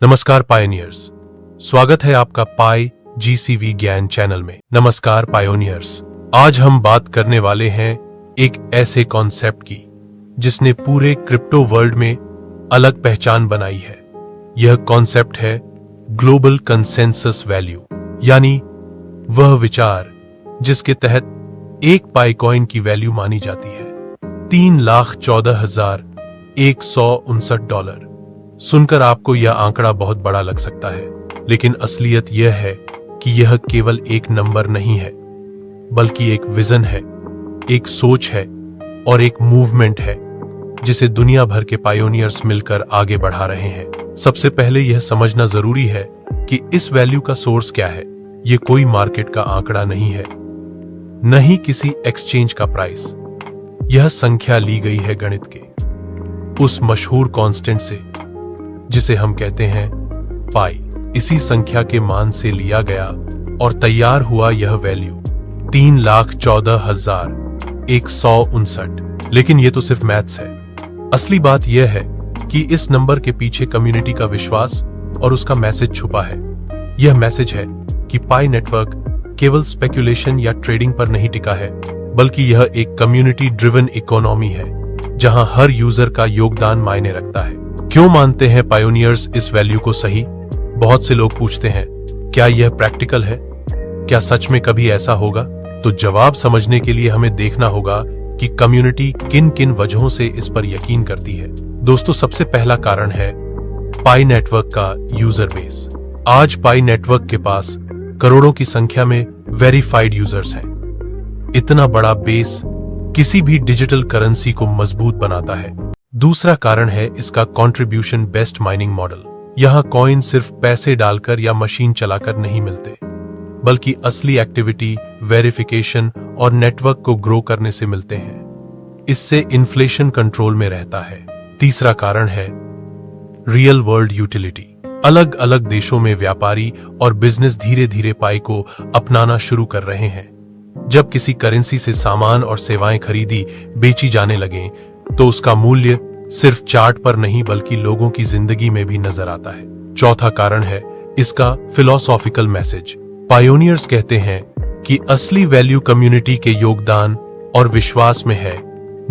नमस्कार पायोनियर्स, स्वागत है आपका पाई जीसीवी ज्ञान चैनल में। नमस्कार पायोनियर्स, आज हम बात करने वाले हैं एक ऐसे कॉन्सेप्ट की जिसने पूरे क्रिप्टो वर्ल्ड में अलग पहचान बनाई है। यह कॉन्सेप्ट है ग्लोबल कंसेंसस वैल्यू, यानी वह विचार जिसके तहत एक पाई कॉइन की वैल्यू मानी जाती है $3,14,159। सुनकर आपको यह आंकड़ा बहुत बड़ा लग सकता है, लेकिन असलियत यह है कि यह केवल एक नंबर नहीं है, बल्कि एक विजन है, एक सोच है और एक मूवमेंट है जिसे दुनिया भर के पायोनियर्स मिलकर आगे बढ़ा रहे हैं। सबसे पहले यह समझना जरूरी है कि इस वैल्यू का सोर्स क्या है। यह कोई मार्केट का आंकड़ा नहीं है, न ही किसी एक्सचेंज का प्राइस। यह संख्या ली गई है गणित के उस मशहूर कांस्टेंट से जिसे हम कहते हैं पाई। इसी संख्या के मान से लिया गया और तैयार हुआ यह वैल्यू 3,14,159। लेकिन यह तो सिर्फ मैथ्स है। असली बात यह है कि इस नंबर के पीछे कम्युनिटी का विश्वास और उसका मैसेज छुपा है। यह मैसेज है कि पाई नेटवर्क केवल स्पेकुलेशन या ट्रेडिंग पर नहीं टिका है, बल्कि यह एक कम्युनिटी ड्रिवन इकोनॉमी है जहां हर यूजर का योगदान मायने रखता है। क्यों मानते हैं पायोनियर्स इस वैल्यू को सही? बहुत से लोग पूछते हैं, क्या यह प्रैक्टिकल है? क्या सच में कभी ऐसा होगा? तो जवाब समझने के लिए हमें देखना होगा कि कम्युनिटी किन किन वजहों से इस पर यकीन करती है। दोस्तों, सबसे पहला कारण है पाई नेटवर्क का यूजर बेस। आज पाई नेटवर्क के पास करोड़ों की संख्या में वेरीफाइड यूजर्स हैं। इतना बड़ा बेस किसी भी डिजिटल करेंसी को मजबूत बनाता है। दूसरा कारण है इसका कंट्रीब्यूशन बेस्ड माइनिंग मॉडल। यहां कॉइन सिर्फ पैसे डालकर या मशीन चलाकर नहीं मिलते, बल्कि असली एक्टिविटी, वेरिफिकेशन और नेटवर्क को ग्रो करने से मिलते हैं। इससे इन्फ्लेशन कंट्रोल में रहता है। तीसरा कारण है रियल वर्ल्ड यूटिलिटी। अलग अलग देशों में व्यापारी और बिजनेस धीरे धीरे पाई को अपनाना शुरू कर रहे हैं। जब किसी करेंसी से सामान और सेवाएं खरीदी बेची जाने लगे तो उसका मूल्य सिर्फ चार्ट पर नहीं बल्कि लोगों की जिंदगी में भी नजर आता है। चौथा कारण है इसका फिलोसॉफिकल मैसेज। पायोनियर्स कहते हैं कि असली वैल्यू कम्युनिटी के योगदान और विश्वास में है,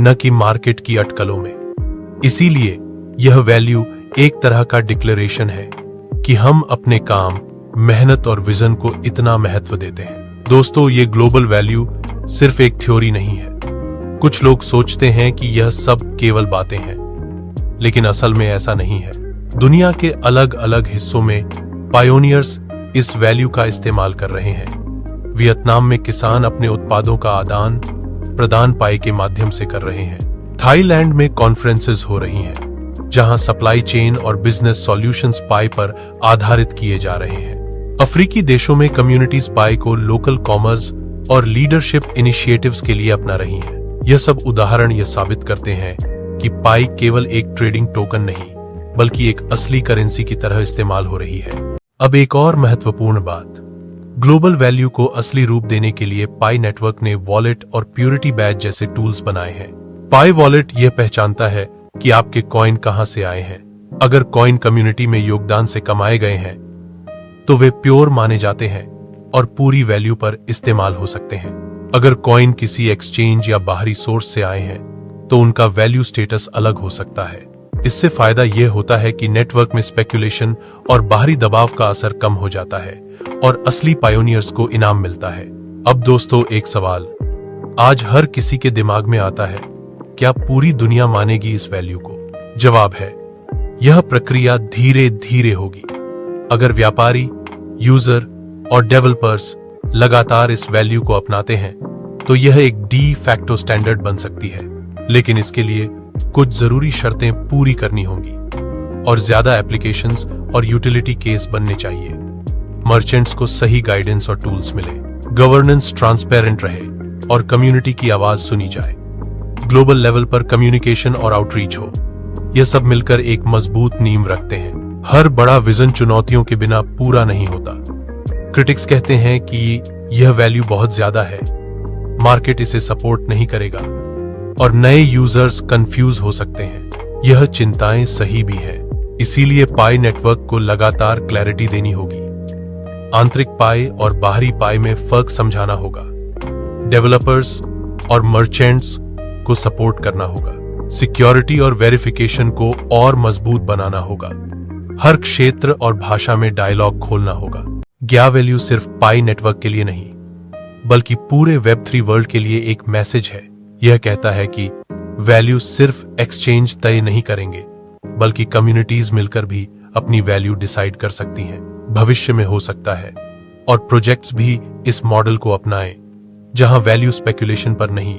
न कि मार्केट की अटकलों में। इसीलिए यह वैल्यू एक तरह का डिक्लेरेशन है कि हम अपने काम, मेहनत और विजन को इतना महत्व देते हैं। दोस्तों, ये ग्लोबल वैल्यू सिर्फ एक थ्योरी नहीं है। कुछ लोग सोचते हैं कि यह सब केवल बातें हैं, लेकिन असल में ऐसा नहीं है। दुनिया के अलग अलग हिस्सों में पायोनियर्स इस वैल्यू का इस्तेमाल कर रहे हैं। वियतनाम में किसान अपने उत्पादों का आदान प्रदान पाई के माध्यम से कर रहे हैं। थाईलैंड में कॉन्फ्रेंसेस हो रही हैं, जहां सप्लाई चेन और बिजनेस सॉल्यूशंस पाई पर आधारित किए जा रहे हैं। अफ्रीकी देशों में कम्युनिटीज पाई को लोकल कॉमर्स और लीडरशिप इनिशिएटिव्स के लिए अपना रही हैं। यह सब उदाहरण यह साबित करते हैं कि पाई केवल एक ट्रेडिंग टोकन नहीं, बल्कि एक असली करेंसी की तरह इस्तेमाल हो रही है। अब एक और महत्वपूर्ण बात, ग्लोबल वैल्यू को असली रूप देने के लिए पाई नेटवर्क ने वॉलेट और प्यूरिटी बैज जैसे टूल्स बनाए हैं। पाई वॉलेट यह पहचानता है कि आपके कॉइन कहां से आए हैं। अगर कॉइन कम्युनिटी में योगदान से कमाए गए हैं तो वे प्योर माने जाते हैं और पूरी वैल्यू पर इस्तेमाल हो सकते हैं। अगर कॉइन किसी एक्सचेंज या बाहरी सोर्स से आए हैं तो उनका वैल्यू स्टेटस अलग हो सकता है। इससे फायदा यह होता है कि नेटवर्क में स्पेकुलेशन और बाहरी दबाव का असर कम हो जाता है और असली पायोनियर्स को इनाम मिलता है। अब दोस्तों, एक सवाल आज हर किसी के दिमाग में आता है, क्या पूरी दुनिया मानेगी इस वैल्यू को? जवाब है, यह प्रक्रिया धीरे धीरे होगी। अगर व्यापारी, यूजर और डेवलपर्स लगातार इस वैल्यू को अपनाते हैं तो यह एक डी फैक्टो स्टैंडर्ड बन सकती है। लेकिन इसके लिए कुछ जरूरी शर्तें पूरी करनी होंगी और ज्यादा एप्लीकेशंस और यूटिलिटी केस बनने चाहिए। मर्चेंट्स को सही गाइडेंस और टूल्स मिले, गवर्नेंस ट्रांसपेरेंट रहे और कम्युनिटी की आवाज सुनी जाए। ग्लोबल लेवल पर कम्युनिकेशन और आउटरीच हो। यह सब मिलकर एक मजबूत नींव रखते हैं। हर बड़ा विजन चुनौतियों के बिना पूरा नहीं होता। क्रिटिक्स कहते हैं कि यह वैल्यू बहुत ज्यादा है, मार्केट इसे सपोर्ट नहीं करेगा और नए यूजर्स कंफ्यूज हो सकते हैं। यह चिंताएं सही भी हैं। इसीलिए पाई नेटवर्क को लगातार क्लैरिटी देनी होगी। आंतरिक पाई और बाहरी पाई में फर्क समझाना होगा। डेवलपर्स और मर्चेंट्स को सपोर्ट करना होगा। सिक्योरिटी और वेरिफिकेशन को और मजबूत बनाना होगा। हर क्षेत्र और भाषा में डायलॉग खोलना होगा। ग्या वैल्यू सिर्फ पाई नेटवर्क के लिए नहीं, बल्कि पूरे वेब3 वर्ल्ड के लिए एक मैसेज है। यह कहता है कि वैल्यू सिर्फ एक्सचेंज तय नहीं करेंगे, बल्कि कम्युनिटीज मिलकर भी अपनी वैल्यू डिसाइड कर सकती हैं। भविष्य में हो सकता है और प्रोजेक्ट्स भी इस मॉडल को अपनाएं, जहां वैल्यू स्पेकुलेशन पर नहीं,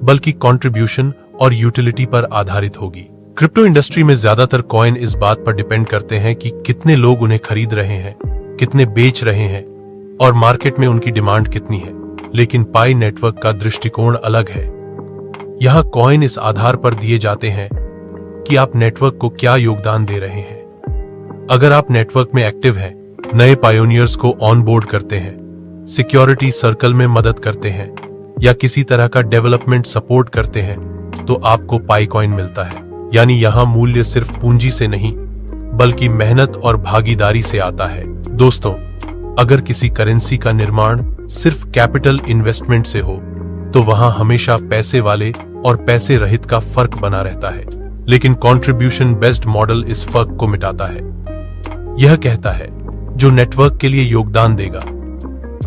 बल्कि कंट्रीब्यूशन और यूटिलिटी पर आधारित होगी। क्रिप्टो इंडस्ट्री में ज्यादातर कॉइन इस बात पर डिपेंड करते हैं कि कितने लोग उन्हें खरीद रहे हैं, कितने बेच रहे हैं और मार्केट में उनकी डिमांड कितनी है। लेकिन पाई नेटवर्क का दृष्टिकोण अलग है। यहां कॉइन इस आधार पर दिए जाते हैं कि आप नेटवर्क को क्या योगदान दे रहे हैं। अगर आप नेटवर्क में एक्टिव हैं, नए पायोनियर्स को ऑन बोर्ड करते हैं, सिक्योरिटी सर्कल में मदद करते हैं या किसी तरह का डेवलपमेंट सपोर्ट करते हैं, तो आपको पाई कॉइन मिलता है। यानी यहां मूल्य सिर्फ पूंजी से नहीं, बल्कि मेहनत और भागीदारी से आता है। दोस्तों, अगर किसी करेंसी का निर्माण सिर्फ कैपिटल इन्वेस्टमेंट से हो, तो वहां हमेशा पैसे वाले और पैसे रहित का फर्क बना रहता है। लेकिन कंट्रीब्यूशन बेस्ड मॉडल इस फर्क को मिटाता है। यह कहता है, जो नेटवर्क के लिए योगदान देगा,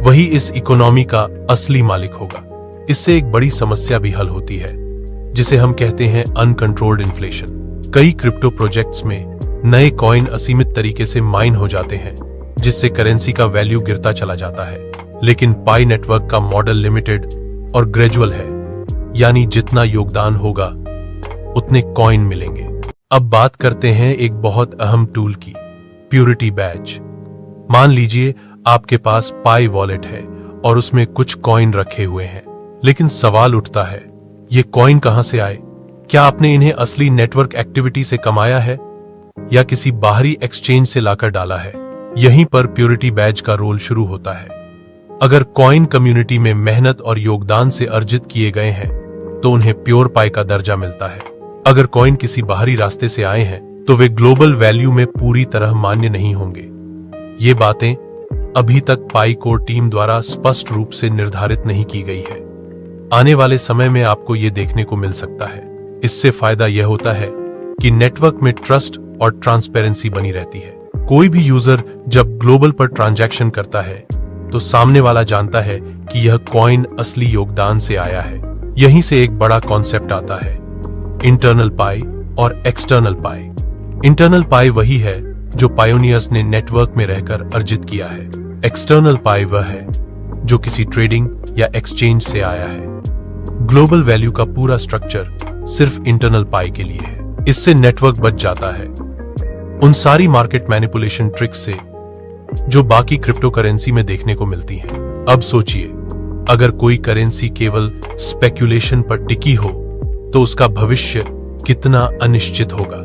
वही इस इकोनॉमी का असली मालिक होगा। इससे एक बड़ी समस्या भी हल होती है, जिसे हम कहते हैं अनकंट्रोल्ड इन्फ्लेशन। कई क्रिप्टो प्रोजेक्ट्स में नए कॉइन असीमित तरीके से माइन हो जाते हैं, जिससे करेंसी का वैल्यू गिरता चला जाता है। लेकिन पाई नेटवर्क का मॉडल लिमिटेड और ग्रेजुअल है, यानी जितना योगदान होगा उतने कॉइन मिलेंगे। अब बात करते हैं एक बहुत अहम टूल की, प्योरिटी बैज। मान लीजिए आपके पास पाई वॉलेट है और उसमें कुछ कॉइन रखे हुए हैं, लेकिन सवाल उठता है, ये कॉइन कहां से आए? क्या आपने इन्हें असली नेटवर्क एक्टिविटी से कमाया है या किसी बाहरी एक्सचेंज से लाकर डाला है? यहीं पर प्योरिटी बैज का रोल शुरू होता है। अगर कॉइन कम्युनिटी में मेहनत और योगदान से अर्जित किए गए हैं, तो उन्हें प्योर पाई का दर्जा मिलता है। अगर कॉइन किसी बाहरी रास्ते से आए हैं, तो वे ग्लोबल वैल्यू में पूरी तरह मान्य नहीं होंगे। ये बातें अभी तक पाई कोर टीम द्वारा स्पष्ट रूप से निर्धारित नहीं की गई है। आने वाले समय में आपको ये देखने को मिल सकता है। इससे फायदा यह होता है कि नेटवर्क में ट्रस्ट और ट्रांसपेरेंसी बनी रहती है। कोई भी यूजर जब ग्लोबल पर ट्रांजैक्शन करता है, तो सामने वाला जानता है कि यह कॉइन असली योगदान से आया है। यहीं से एक बड़ा कॉन्सेप्ट आता है, इंटरनल पाई और एक्सटर्नल पाई। इंटरनल पाई वही है जो पायोनियर्स ने नेटवर्क में रहकर अर्जित किया है। एक्सटर्नल पाई वह है जो किसी ट्रेडिंग या एक्सचेंज से आया है। ग्लोबल वैल्यू का पूरा स्ट्रक्चर सिर्फ इंटरनल पाई के लिए है। इससे नेटवर्क बच जाता है उन सारी मार्केट मैनिपुलेशन ट्रिक्स से जो बाकी क्रिप्टो करेंसी में देखने को मिलती हैं। अब सोचिए, अगर कोई करेंसी केवल स्पेक्यूलेशन पर टिकी हो, तो उसका भविष्य कितना अनिश्चित होगा।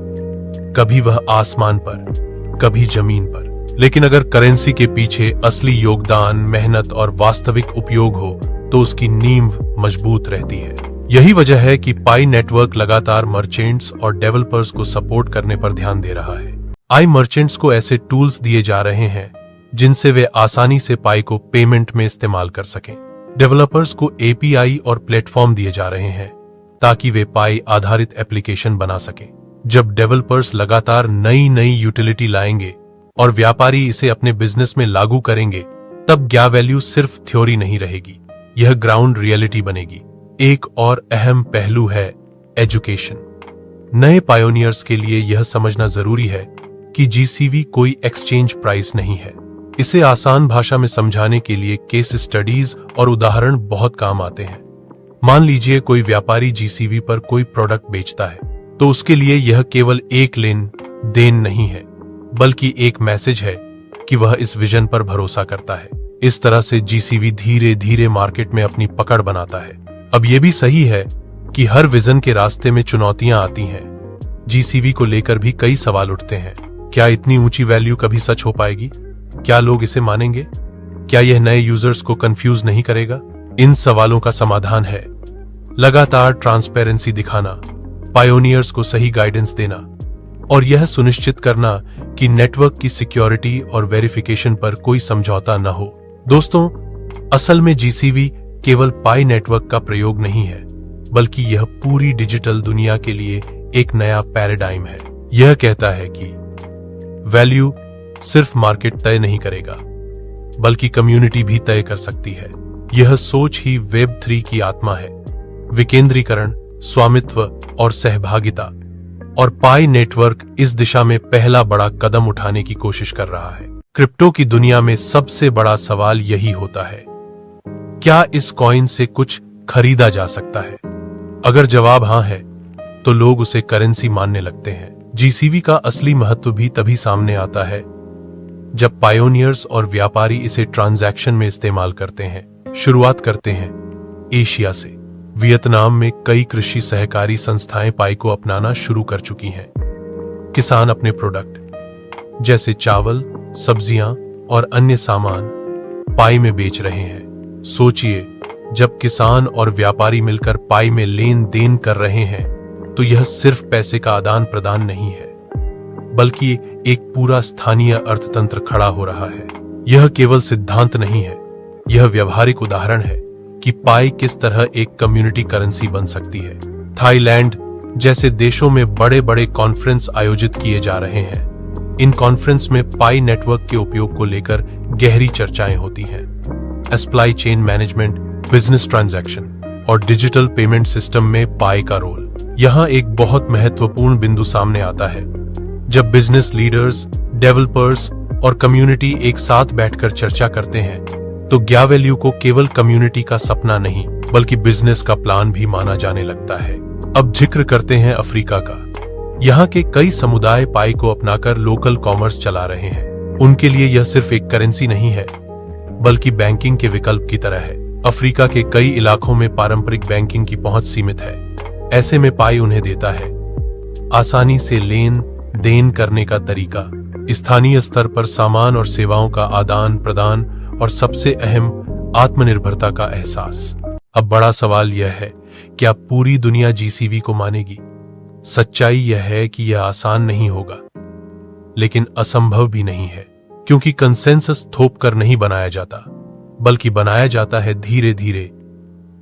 कभी वह आसमान पर, कभी जमीन पर। लेकिन अगर करेंसी के पीछे असली योगदान, मेहनत और वास्तविक उपयोग हो, तो उसकी नींव मजबूत रहती है। यही वजह है कि पाई नेटवर्क लगातार मर्चेंट्स और डेवलपर्स को सपोर्ट करने पर ध्यान दे रहा है। आई मर्चेंट्स को ऐसे टूल्स दिए जा रहे हैं जिनसे वे आसानी से पाई को पेमेंट में इस्तेमाल कर सकें। डेवलपर्स को एपीआई और प्लेटफॉर्म दिए जा रहे हैं ताकि वे पाई आधारित एप्लीकेशन बना सकें। जब डेवलपर्स लगातार नई नई यूटिलिटी लाएंगे और व्यापारी इसे अपने बिजनेस में लागू करेंगे, तब ग्या वैल्यू सिर्फ थ्योरी नहीं रहेगी, यह ग्राउंड रियलिटी बनेगी। एक और अहम पहलू है एजुकेशन। नए पायोनियर्स के लिए यह समझना जरूरी है कि जीसीवी कोई एक्सचेंज प्राइस नहीं है। इसे आसान भाषा में समझाने के लिए केस स्टडीज और उदाहरण बहुत काम आते हैं। मान लीजिए कोई व्यापारी जीसीवी पर कोई प्रोडक्ट बेचता है, तो उसके लिए यह केवल एक लेन देन नहीं है, बल्कि एक मैसेज है कि वह इस विजन पर भरोसा करता है। इस तरह से जीसीवी धीरे धीरे मार्केट में अपनी पकड़ बनाता है। अब यह भी सही है कि हर विजन के रास्ते में चुनौतियां आती हैं। जीसीवी को लेकर भी कई सवाल उठते हैं। क्या इतनी ऊंची वैल्यू कभी सच हो पाएगी? क्या लोग इसे मानेंगे? क्या यह नए यूजर्स को कंफ्यूज नहीं करेगा? इन सवालों का समाधान है लगातार ट्रांसपेरेंसी दिखाना, पायोनियर्स को सही गाइडेंस देना और यह सुनिश्चित करना कि नेटवर्क की सिक्योरिटी और वेरिफिकेशन पर कोई समझौता न हो। दोस्तों, असल में जीसीवी केवल पाई नेटवर्क का प्रयोग नहीं है, बल्कि यह पूरी डिजिटल दुनिया के लिए एक नया पैराडाइम है। यह कहता है कि वैल्यू सिर्फ मार्केट तय नहीं करेगा, बल्कि कम्युनिटी भी तय कर सकती है। यह सोच ही वेब 3 की आत्मा है। विकेंद्रीकरण, स्वामित्व और सहभागिता, और पाई नेटवर्क इस दिशा में पहला बड़ा कदम उठाने की कोशिश कर रहा है। क्रिप्टो की दुनिया में सबसे बड़ा सवाल यही होता है, क्या इस कॉइन से कुछ खरीदा जा सकता है? अगर जवाब हां है, तो लोग उसे करेंसी मानने लगते हैं। जीसीवी का असली महत्व भी तभी सामने आता है जब पायोनियर्स और व्यापारी इसे ट्रांजैक्शन में इस्तेमाल करते हैं। शुरुआत करते हैं एशिया से। वियतनाम में कई कृषि सहकारी संस्थाएं पाई को अपनाना शुरू कर चुकी हैं। किसान अपने प्रोडक्ट जैसे चावल, सब्जियां और अन्य सामान पाई में बेच रहे हैं। सोचिए, जब किसान और व्यापारी मिलकर पाई में लेन देन कर रहे हैं, तो यह सिर्फ पैसे का आदान प्रदान नहीं है, बल्कि एक पूरा स्थानीय अर्थतंत्र खड़ा हो रहा है। यह केवल सिद्धांत नहीं है, यह व्यवहारिक उदाहरण है कि पाई किस तरह एक कम्युनिटी करेंसी बन सकती है। थाईलैंड जैसे देशों में बड़े बड़े कॉन्फ्रेंस आयोजित किए जा रहे हैं। इन कॉन्फ्रेंस में पाई नेटवर्क के उपयोग को लेकर गहरी चर्चाएं होती हैं। Supply chain management, business transaction और डिजिटल पेमेंट सिस्टम में पाई का रोल। यहां एक बहुत महत्वपूर्ण बिंदु सामने आता है। जब बिजनेस लीडर्स, डेवलपर्स और कम्युनिटी एक साथ बैठकर चर्चा करते हैं, तो ग्यावैल्यू को केवल कम्युनिटी का सपना नहीं, बल्कि बिजनेस का प्लान भी माना जाने लगता है। अब जिक्र करते हैं अफ्रीका का। यहाँ के कई समुदाय पाई को अपनाकर लोकल कॉमर्स चला रहे हैं। उनके लिए यह सिर्फ एक करेंसी नहीं है, बल्कि बैंकिंग के विकल्प की तरह है। अफ्रीका के कई इलाकों में पारंपरिक बैंकिंग की पहुंच सीमित है। ऐसे में पाई उन्हें देता है आसानी से लेन देन करने का तरीका, स्थानीय स्तर पर सामान और सेवाओं का आदान प्रदान, और सबसे अहम, आत्मनिर्भरता का एहसास। अब बड़ा सवाल यह है, क्या पूरी दुनिया जीसीवी को मानेगी? सच्चाई यह है कि यह आसान नहीं होगा, लेकिन असंभव भी नहीं है, क्योंकि कंसेंसस थोप कर नहीं बनाया जाता, बल्कि बनाया जाता है धीरे धीरे,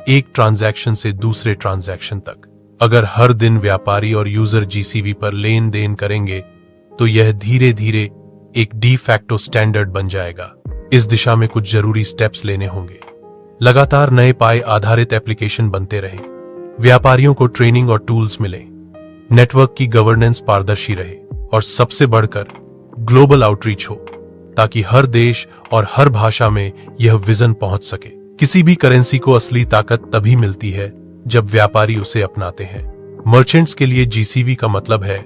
एक ट्रांजैक्शन से दूसरे ट्रांजैक्शन तक। अगर हर दिन व्यापारी और यूजर जीसीवी पर लेन देन करेंगे, तो यह धीरे धीरे एक डी फैक्टो स्टैंडर्ड बन जाएगा। इस दिशा में कुछ जरूरी स्टेप्स लेने होंगे। लगातार नए पाई आधारित एप्लीकेशन बनते रहें, व्यापारियों को ट्रेनिंग और टूल्स मिलें, नेटवर्क की गवर्नेंस पारदर्शी रहे, और सबसे बढ़कर ग्लोबल आउटरीच हो, ताकि हर देश और हर भाषा में यह विजन पहुंच सके। किसी भी करेंसी को असली ताकत तभी मिलती है जब व्यापारी उसे अपनाते हैं। मर्चेंट्स के लिए जीसीवी का मतलब है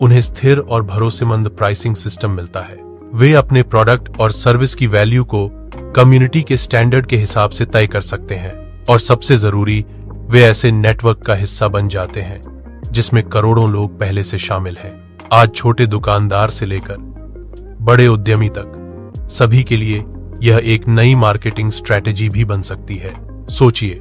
उन्हें स्थिर और भरोसेमंद प्राइसिंग सिस्टम मिलता है। वे अपने प्रोडक्ट और सर्विस की वैल्यू को कम्युनिटी के स्टैंडर्ड के हिसाब से तय कर सकते हैं, और सबसे जरूरी, वे ऐसे नेटवर्क का हिस्सा बन जाते हैं जिसमें करोड़ों लोग पहले से शामिल हैं। आज छोटे दुकानदार से लेकर बड़े उद्यमी तक सभी के लिए यह एक नई मार्केटिंग स्ट्रैटेजी भी बन सकती है। सोचिए,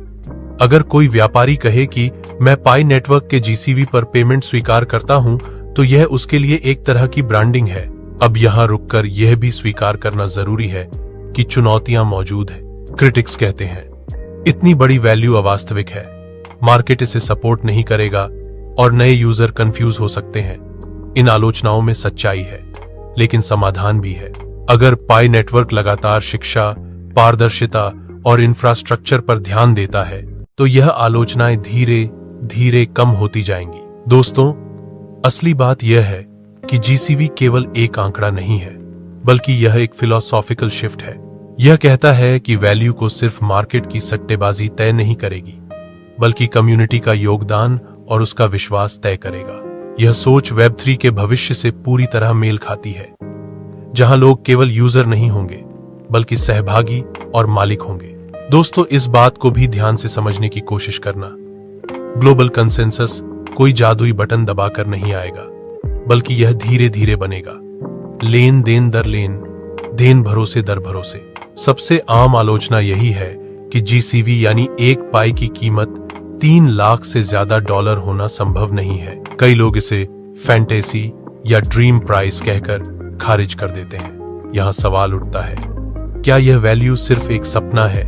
अगर कोई व्यापारी कहे कि मैं पाई नेटवर्क के जीसीवी पर पेमेंट स्वीकार करता हूं, तो यह उसके लिए एक तरह की ब्रांडिंग है। अब यहां रुककर यह भी स्वीकार करना जरूरी है कि चुनौतियां मौजूद हैं। क्रिटिक्स कहते हैं, इतनी बड़ी वैल्यू अवास्तविक है, मार्केट इसे सपोर्ट नहीं करेगा और नए यूजर कंफ्यूज हो सकते हैं। इन आलोचनाओं में सच्चाई है, लेकिन समाधान भी है। अगर पाई नेटवर्क लगातार शिक्षा, पारदर्शिता और इंफ्रास्ट्रक्चर पर ध्यान देता है, तो यह आलोचनाएं धीरे धीरे कम होती जाएंगी। दोस्तों, असली बात यह है कि जीसीवी केवल एक आंकड़ा नहीं है, बल्कि यह एक फिलोसॉफिकल शिफ्ट है। यह कहता है कि वैल्यू को सिर्फ मार्केट की सट्टेबाजी तय नहीं करेगी, बल्कि कम्युनिटी का योगदान और उसका विश्वास तय करेगा। यह सोच वेब 3 के भविष्य से पूरी तरह मेल खाती है, जहां लोग केवल यूजर नहीं होंगे, बल्कि सहभागी और मालिक होंगे। दोस्तों, इस बात को भी ध्यान से समझने की कोशिश करना। ग्लोबल कंसेंसस कोई जादुई बटन दबाकर नहीं आएगा, बल्कि यह धीरे धीरे बनेगा, लेन देन दर लेन देन, भरोसे दर भरोसे। सबसे आम आलोचना यही है कि जीसीवी यानी एक पाई की कीमत 3 लाख से ज्यादा डॉलर होना संभव नहीं है। कई लोग इसे फैंटेसी या ड्रीम प्राइस कहकर खारिज कर देते हैं। यहां सवाल उठता है, क्या यह वैल्यू सिर्फ एक सपना है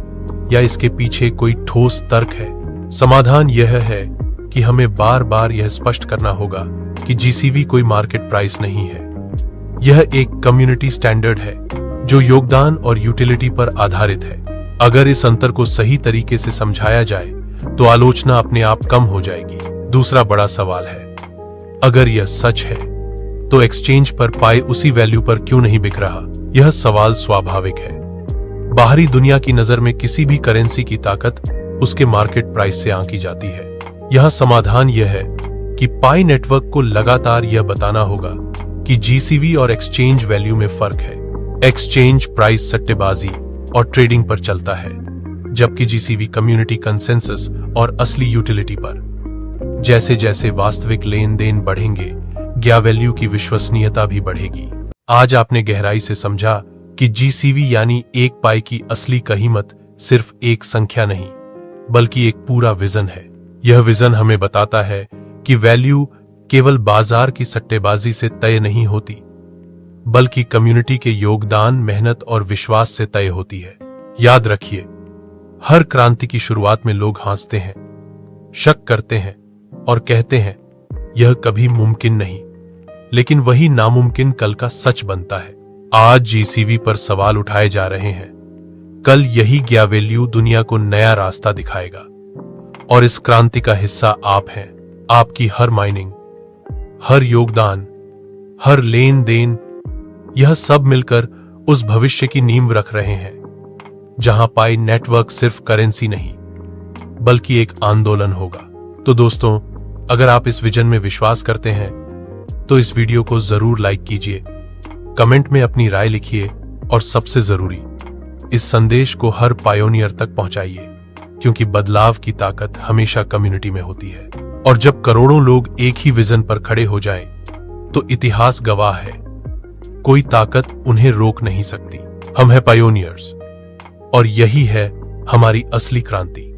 या इसके पीछे कोई ठोस तर्क है? समाधान यह है कि हमें बार बार यह स्पष्ट करना होगा कि जीसीवी कोई मार्केट प्राइस नहीं है। यह एक कम्युनिटी स्टैंडर्ड है जो योगदान और यूटिलिटी पर आधारित है। अगर इस अंतर को सही तरीके से समझाया जाए तो आलोचना अपने आप कम हो जाएगी। दूसरा बड़ा सवाल है, अगर यह सच है तो एक्सचेंज पर पाई उसी वैल्यू पर क्यों नहीं बिक रहा? यह सवाल स्वाभाविक है। बाहरी दुनिया की नजर में किसी भी करेंसी की ताकत उसके मार्केट प्राइस से आंकी जाती है। यह समाधान यह है कि पाई नेटवर्क को लगातार यह बताना होगा कि जीसीवी और एक्सचेंज वैल्यू में फर्क है। एक्सचेंज प्राइस सट्टेबाजी और ट्रेडिंग पर चलता है, जबकि जीसीवी कम्युनिटी कंसेंसस और असली यूटिलिटी पर। जैसे जैसे वास्तविक लेन देन बढ़ेंगे, ज्ञा वैल्यू की विश्वसनीयता भी बढ़ेगी। आज आपने गहराई से समझा कि जीसीवी यानी एक पाई की असली कीमत सिर्फ एक संख्या नहीं, बल्कि एक पूरा विजन है। यह विजन हमें बताता है कि वैल्यू केवल बाजार की सट्टेबाजी से तय नहीं होती, बल्कि कम्युनिटी के योगदान, मेहनत और विश्वास से तय होती है। याद रखिए, हर क्रांति की शुरुआत में लोग हंसते हैं, शक करते हैं और कहते हैं यह कभी मुमकिन नहीं, लेकिन वही नामुमकिन कल का सच बनता है। आज जीसीवी पर सवाल उठाए जा रहे हैं, कल यही ज्ञा वैल्यू दुनिया को नया रास्ता दिखाएगा। और इस क्रांति का हिस्सा आप हैं। आपकी हर माइनिंग, हर योगदान, हर लेन देन, यह सब मिलकर उस भविष्य की नींव रख रहे हैं जहां पाई नेटवर्क सिर्फ करेंसी नहीं, बल्कि एक आंदोलन होगा। तो दोस्तों, अगर आप इस विजन में विश्वास करते हैं तो इस वीडियो को जरूर लाइक कीजिए, कमेंट में अपनी राय लिखिए और सबसे जरूरी, इस संदेश को हर पायोनियर तक पहुंचाइए, क्योंकि बदलाव की ताकत हमेशा कम्युनिटी में होती है। और जब करोड़ों लोग एक ही विजन पर खड़े हो जाएं, तो इतिहास गवाह है, कोई ताकत उन्हें रोक नहीं सकती। हम हैं पायोनियर्स और यही है हमारी असली क्रांति।